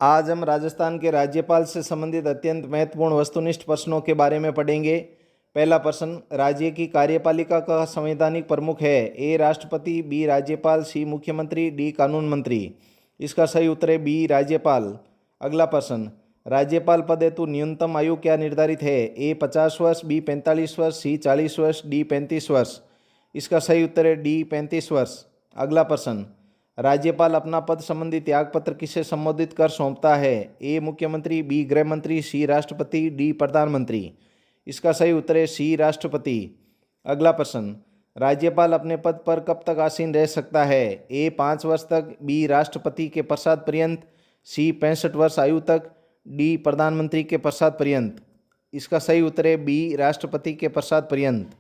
आज हम राजस्थान के राज्यपाल से संबंधित अत्यंत महत्वपूर्ण वस्तुनिष्ठ प्रश्नों के बारे में पढ़ेंगे। पहला प्रश्न, राज्य की कार्यपालिका का संवैधानिक प्रमुख है? ए राष्ट्रपति, बी राज्यपाल, सी मुख्यमंत्री, डी कानून मंत्री। इसका सही उत्तर है बी राज्यपाल। अगला प्रश्न, राज्यपाल पद हेतु न्यूनतम आयु क्या निर्धारित है? ए 50 वर्ष, बी 45 वर्ष, सी 40 वर्ष, डी 35 वर्ष। इसका सही उत्तर है डी 35 वर्ष। अगला प्रश्न, राज्यपाल अपना पद संबंधी त्यागपत्र किसे संबोधित कर सौंपता है? ए मुख्यमंत्री, बी गृह मंत्री, सी राष्ट्रपति, डी प्रधानमंत्री। इसका सही उत्तर है सी राष्ट्रपति। अगला प्रश्न, राज्यपाल अपने पद पर कब तक आसीन रह सकता है? ए 5 वर्ष तक, बी राष्ट्रपति के पश्चात पर्यंत, सी 65 वर्ष आयु तक, डी प्रधानमंत्री के पश्चात पर्यंत। इसका सही उत्तर है बी राष्ट्रपति के पश्चात पर्यंत।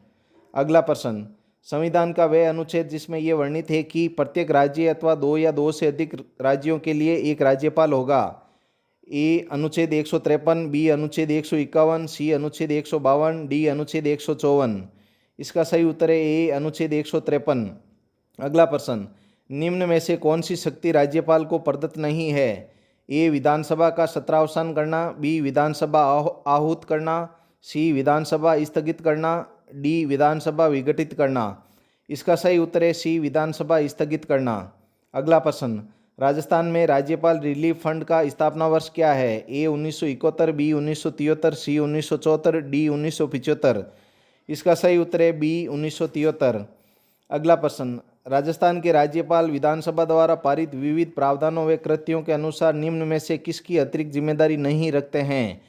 अगला प्रश्न, संविधान का वह अनुच्छेद जिसमें यह वर्णित है कि प्रत्येक राज्य अथवा 2 या 2 से अधिक राज्यों के लिए एक राज्यपाल होगा? ए अनुच्छेद 153, बी अनुच्छेद 151, सी अनुच्छेद 152, डी अनुच्छेद 154। इसका सही उत्तर है ए अनुच्छेद 153। अगला प्रश्न, निम्न में से कौन सी शक्ति राज्यपाल को प्रदत्त नहीं है? ए विधानसभा का सत्रावसान करना, बी विधानसभा आहूत करना, सी विधानसभा स्थगित करना, डी विधानसभा विघटित करना। इसका सही उत्तर है सी विधानसभा स्थगित करना। अगला प्रश्न, राजस्थान में राज्यपाल रिलीफ फंड का स्थापना वर्ष क्या है? ए 1971, बी 1973, सी 1974, डी 1975। इसका सही उत्तर है बी 1973। अगला प्रश्न, राजस्थान के राज्यपाल विधानसभा द्वारा पारित विविध प्रावधानों व कृत्यों के अनुसार निम्न में से किसकी अतिरिक्त जिम्मेदारी नहीं रखते हैं?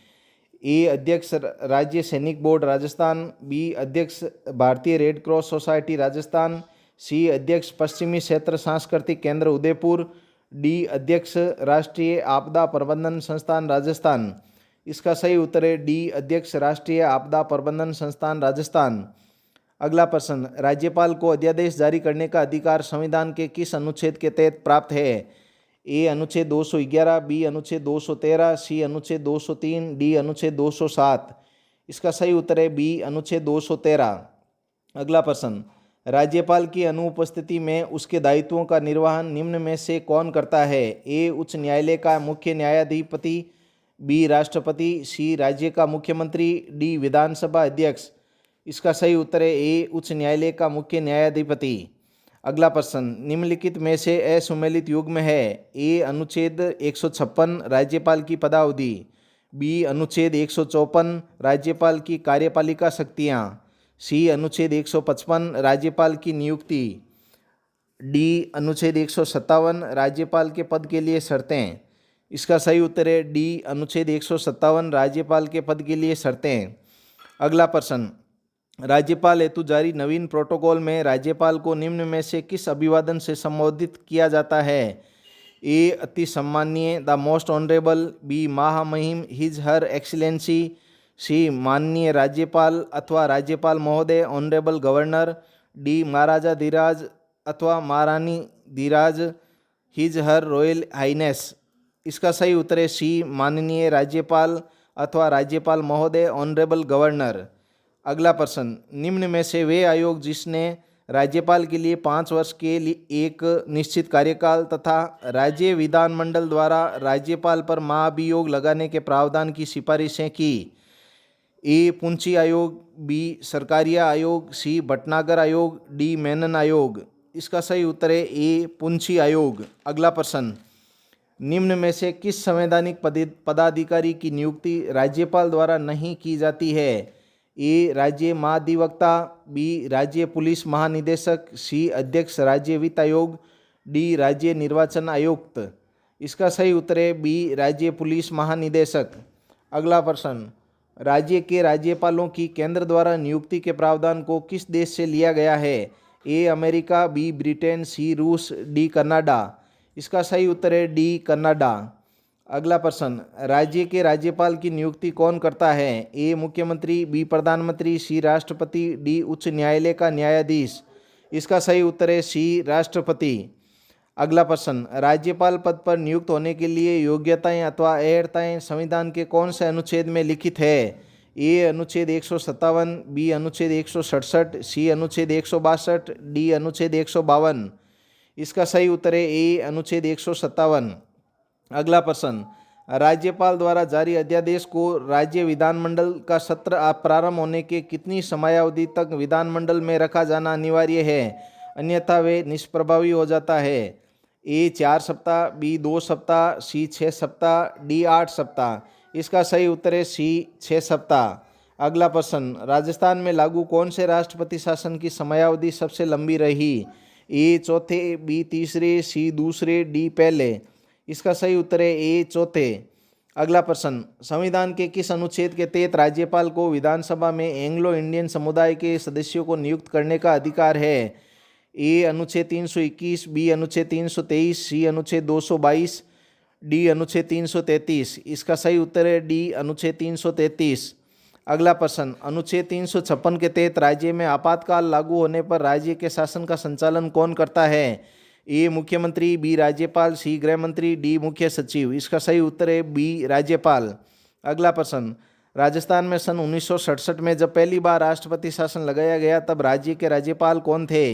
ए अध्यक्ष राज्य सैनिक बोर्ड राजस्थान, बी अध्यक्ष भारतीय रेड क्रॉस सोसाइटी राजस्थान, सी अध्यक्ष पश्चिमी क्षेत्र सांस्कृतिक केंद्र उदयपुर, डी अध्यक्ष राष्ट्रीय आपदा प्रबंधन संस्थान राजस्थान। इसका सही उत्तर है डी अध्यक्ष राष्ट्रीय आपदा प्रबंधन संस्थान राजस्थान। अगला प्रश्न, राज्यपाल को अध्यादेश जारी करने का अधिकार संविधान के किस अनुच्छेद के तहत प्राप्त है? ए अनुच्छेद 211, बी अनुच्छेद 213, सी अनुच्छेद 203, डी अनुच्छेद 207। इसका सही उत्तर है बी अनुच्छेद 213। अगला प्रश्न, राज्यपाल की अनुपस्थिति में उसके दायित्वों का निर्वहन निम्न में से कौन करता है? ए उच्च न्यायालय का मुख्य न्यायाधिपति, बी राष्ट्रपति, सी राज्य का मुख्यमंत्री, डी विधानसभा अध्यक्ष। इसका सही उत्तर है ए उच्च न्यायालय का मुख्य न्यायाधिपति। अगला प्रश्न, निम्नलिखित में से असुमेलित युग्म है? ए अनुच्छेद 156 राज्यपाल की पदावधि, बी अनुच्छेद 154 राज्यपाल की कार्यपालिका शक्तियाँ, सी अनुच्छेद 155 राज्यपाल की नियुक्ति, डी अनुच्छेद 157 राज्यपाल के पद के लिए शर्तें। इसका सही उत्तर है डी अनुच्छेद 157 राज्यपाल के पद के लिए शर्तें। अगला प्रश्न, राज्यपाल हेतु जारी नवीन प्रोटोकॉल में राज्यपाल को निम्न में से किस अभिवादन से संबोधित किया जाता है? ए अति सम्माननीय द मोस्ट ऑनरेबल, बी महामहिम हिज हर एक्सीलेंसी, सी माननीय राज्यपाल अथवा राज्यपाल महोदय ऑनरेबल गवर्नर, डी महाराजा धीराज अथवा महारानी धीराज हिज हर रॉयल हाइनेस। इसका सही उत्तर है सी माननीय राज्यपाल अथवा राज्यपाल महोदय ऑनरेबल गवर्नर। अगला प्रश्न, निम्न में से वे आयोग जिसने राज्यपाल के लिए 5 वर्ष के लिए एक निश्चित कार्यकाल तथा राज्य विधानमंडल द्वारा राज्यपाल पर महाभियोग लगाने के प्रावधान की सिफारिशें की? ए पुंछी आयोग, बी सरकारिया आयोग, सी भटनागर आयोग, डी मेनन आयोग। इसका सही उत्तर है ए पुंछी आयोग। अगला प्रश्न, निम्न में से किस संवैधानिक पदाधिकारी की नियुक्ति राज्यपाल द्वारा नहीं की जाती है? ए राज्य महाधिवक्ता, बी राज्य पुलिस महानिदेशक, सी अध्यक्ष राज्य वित्त आयोग, डी राज्य निर्वाचन आयुक्त। इसका सही उत्तर है बी राज्य पुलिस महानिदेशक। अगला प्रश्न, राज्य के राज्यपालों की केंद्र द्वारा नियुक्ति के प्रावधान को किस देश से लिया गया है? ए अमेरिका, बी ब्रिटेन, सी रूस, डी कनाडा। इसका सही उत्तर है डी कनाडा। अगला प्रश्न, राज्य के राज्यपाल की नियुक्ति कौन करता है? ए मुख्यमंत्री, बी प्रधानमंत्री, सी राष्ट्रपति, डी उच्च न्यायालय का न्यायाधीश। इसका सही उत्तर है सी राष्ट्रपति। अगला प्रश्न, राज्यपाल पद पर नियुक्त होने के लिए योग्यताएं अथवा अर्हताएं संविधान के कौन से अनुच्छेद में लिखित है? ए अनुच्छेद 157, बी अनुच्छेद 167, सी अनुच्छेद 162, डी अनुच्छेद 152। इसका सही उत्तर है ए अनुच्छेद 157। अगला प्रश्न, राज्यपाल द्वारा जारी अध्यादेश को राज्य विधानमंडल का सत्र प्रारंभ होने के कितनी समयावधि तक विधानमंडल में रखा जाना अनिवार्य है, अन्यथा वे निष्प्रभावी हो जाता है। ए 4 सप्ताह, बी 2 सप्ताह, सी 6 सप्ताह, डी 8 सप्ताह। इसका सही उत्तर है सी 6 सप्ताह। अगला प्रश्न, राजस्थान में लागू कौन से राष्ट्रपति शासन की समयावधि सबसे लंबी रही? ए चौथे, बी तीसरे, सी दूसरे, डी पहले। इसका सही उत्तर है ए चौथे। अगला प्रश्न, संविधान के किस अनुच्छेद के तहत राज्यपाल को विधानसभा में एंग्लो इंडियन समुदाय के सदस्यों को नियुक्त करने का अधिकार है? ए अनुच्छेद 321, बी अनुच्छेद 323, सी अनुच्छेद 222, डी अनुच्छेद 333। इसका सही उत्तर है डी अनुच्छेद 333। अगला प्रश्न, अनुच्छेद 356 के तहत राज्य में आपातकाल लागू होने पर राज्य के शासन का संचालन कौन करता है? ए मुख्यमंत्री, बी राज्यपाल, सी गृह मंत्री, डी मुख्य सचिव। इसका सही उत्तर है बी राज्यपाल। अगला प्रश्न, राजस्थान में सन 1967 में जब पहली बार राष्ट्रपति शासन लगाया गया तब राज्य के राज्यपाल कौन थे?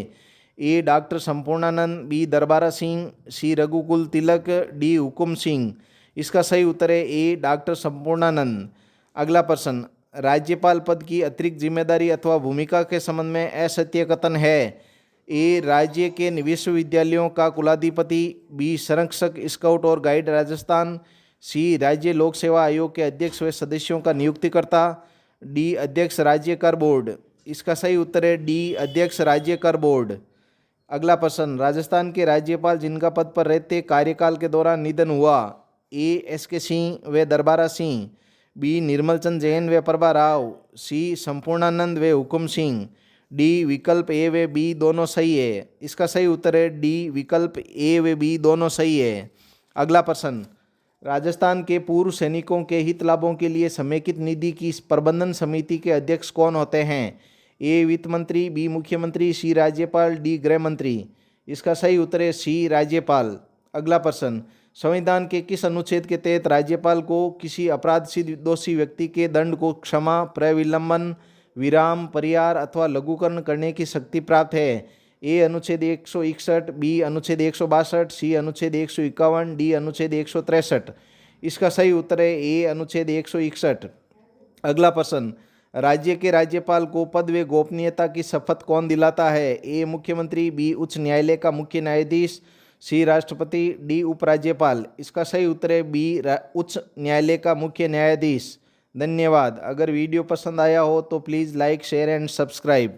ए डॉक्टर संपूर्णानंद, बी दरबारा सिंह, सी रघुकुल तिलक, डी हुकुम सिंह। इसका सही उत्तर है ए डॉक्टर संपूर्णानंद। अगला प्रश्न, राज्यपाल पद की अतिरिक्त जिम्मेदारी अथवा भूमिका के संबंध में असत्य कथन है? ए राज्य के विश्वविद्यालयों का कुलाधिपति, बी संरक्षक स्काउट और गाइड राजस्थान, सी राज्य लोक सेवा आयोग के अध्यक्ष व सदस्यों का नियुक्तिकर्ता, डी अध्यक्ष राज्य कर बोर्ड। इसका सही उत्तर है डी अध्यक्ष राज्य कर बोर्ड। अगला प्रश्न, राजस्थान के राज्यपाल जिनका पद पर रहते कार्यकाल के दौरान निधन हुआ? ए एस.के. सिंह व दरबारा सिंह, बी निर्मल चंद जैन व प्रभा राव, सी संपूर्णानंद व हुकुम सिंह, डी विकल्प ए व बी दोनों सही है। इसका सही उत्तर है डी विकल्प ए व बी दोनों सही है। अगला प्रश्न, राजस्थान के पूर्व सैनिकों के हित लाभों के लिए समेकित निधि की प्रबंधन समिति के अध्यक्ष कौन होते हैं? ए वित्त मंत्री, बी मुख्यमंत्री, सी राज्यपाल, डी गृह मंत्री। इसका सही उत्तर है सी राज्यपाल। अगला प्रश्न, संविधान के किस अनुच्छेद के तहत राज्यपाल को किसी अपराध से दोषी व्यक्ति के दंड को क्षमा, प्रविलंबन, विराम, परिहार अथवा लघुकरण करने की शक्ति प्राप्त है? ए अनुच्छेद 161, बी अनुच्छेद 162, सी अनुच्छेद 151, डी अनुच्छेद 163। इसका सही उत्तर है ए अनुच्छेद 161। अगला प्रश्न, राज्य के राज्यपाल को पद व गोपनीयता की शपथ कौन दिलाता है? ए मुख्यमंत्री, बी उच्च न्यायालय का मुख्य न्यायाधीश, सी राष्ट्रपति, डी उपराज्यपाल। इसका सही उत्तर है बी उच्च न्यायालय का मुख्य न्यायाधीश। धन्यवाद। अगर वीडियो पसंद आया हो तो please like, share and subscribe.